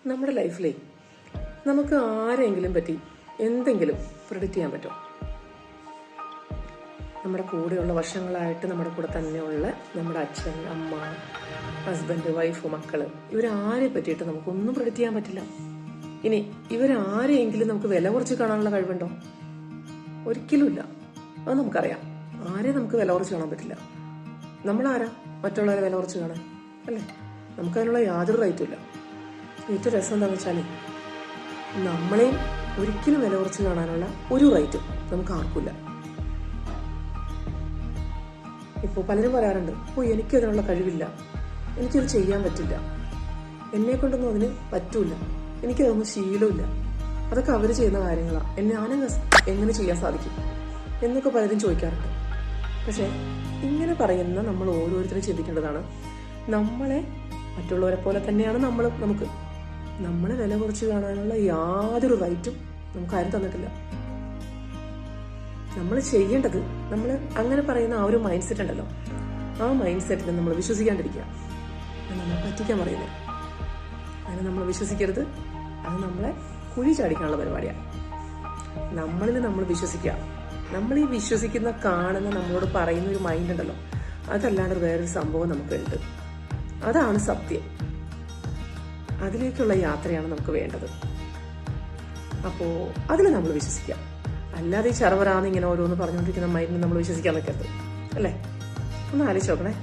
നമ്മുടെ ലൈഫിലേ നമുക്ക് ആരെങ്കിലും പറ്റി എന്തെങ്കിലും പ്രെഡിക്റ്റ് ചെയ്യാൻ പറ്റുമോ? നമ്മുടെ കൂടെയുള്ള വർഷങ്ങളായിട്ട് നമ്മുടെ കൂടെ തന്നെയുള്ള നമ്മുടെ അച്ഛൻ, അമ്മ, ഹസ്ബൻഡ്, വൈഫ്, മക്കള്, ഇവരാരെ പറ്റിയിട്ട് നമുക്കൊന്നും പ്രെഡിക്റ്റ് ചെയ്യാൻ പറ്റില്ല. ഇനി ഇവരാരെയെങ്കിലും നമുക്ക് വില കുറച്ച് കാണാനുള്ള കഴിവുണ്ടോ? ഒരിക്കലുമില്ല. അത് നമുക്കറിയാം. ആരെയും നമുക്ക് വില കുറച്ച് കാണാൻ പറ്റില്ല. നമ്മളാരാ മറ്റുള്ളവരെ വില കുറച്ച് കാണാൻ? അല്ലേ? നമുക്കതിനുള്ള യാതൊരു റൈറ്റും ഇല്ല. ഏറ്റവും രസം എന്താണെന്ന് വെച്ചാൽ നമ്മളെയും ഒരിക്കലും വില കുറച്ച് കാണാനുള്ള ഒരു റൈറ്റും നമുക്ക് ആർക്കില്ല. ഇപ്പോൾ പലരും പറയാറുണ്ട്, എനിക്കതിനുള്ള കഴിവില്ല, എനിക്കത് ചെയ്യാൻ പറ്റില്ല, എന്നെ കൊണ്ടൊന്നും അതിന് പറ്റൂല, എനിക്കതൊന്നും ശീലമില്ല, അതൊക്കെ അവർ ചെയ്യുന്ന കാര്യങ്ങളാണ്, ഞാനും എങ്ങനെ ചെയ്യാൻ സാധിക്കും എന്നൊക്കെ പലരും ചോദിക്കാറുണ്ട്. പക്ഷെ ഇങ്ങനെ പറയുന്ന നമ്മൾ ഓരോരുത്തരും ചിന്തിക്കേണ്ടതാണ്, നമ്മളെ മറ്റുള്ളവരെ പോലെ തന്നെയാണ് നമ്മളെ വില കുറച്ച് കാണാനുള്ള യാതൊരു റൈറ്റും നമുക്ക് ആരും തന്നിട്ടില്ല. നമ്മൾ ചെയ്യേണ്ടത്, നമ്മൾ അങ്ങനെ പറയുന്ന ആ ഒരു മൈൻഡ് സെറ്റ് ഉണ്ടല്ലോ, ആ മൈൻഡ് സെറ്റിൽ നമ്മൾ വിശ്വസിക്കാണ്ടിരിക്കുക. നമ്മളെ പറ്റിക്കാൻ പറയുന്നത് അതിന് നമ്മൾ വിശ്വസിക്കരുത്. അത് നമ്മളെ കുഴി ചാടിക്കാനുള്ള പരിപാടിയാണ്. നമ്മളിൽ നമ്മൾ വിശ്വസിക്കുക. നമ്മൾ ഈ വിശ്വസിക്കുന്ന, കാണുന്ന, നമ്മളോട് പറയുന്ന ഒരു മൈൻഡ് ഉണ്ടല്ലോ, അതല്ലാണ്ട് വേറൊരു സംഭവം നമുക്കുണ്ട്. അതാണ് സത്യം. അതിലേക്കുള്ള യാത്രയാണ് നമുക്ക് വേണ്ടത്. അപ്പോൾ അതിൽ നമ്മൾ വിശ്വസിക്കാം. അല്ലാതെ ഈ ചറവറാന്ന് ഇങ്ങനെ ഓരോന്ന് പറഞ്ഞുകൊണ്ടിരിക്കുന്ന മൈൻഡിന് നമ്മൾ വിശ്വസിക്കാൻ നിൽക്കരുത്. അല്ലേ? ഒന്ന് ആലോചിച്ച് നോക്കണേ.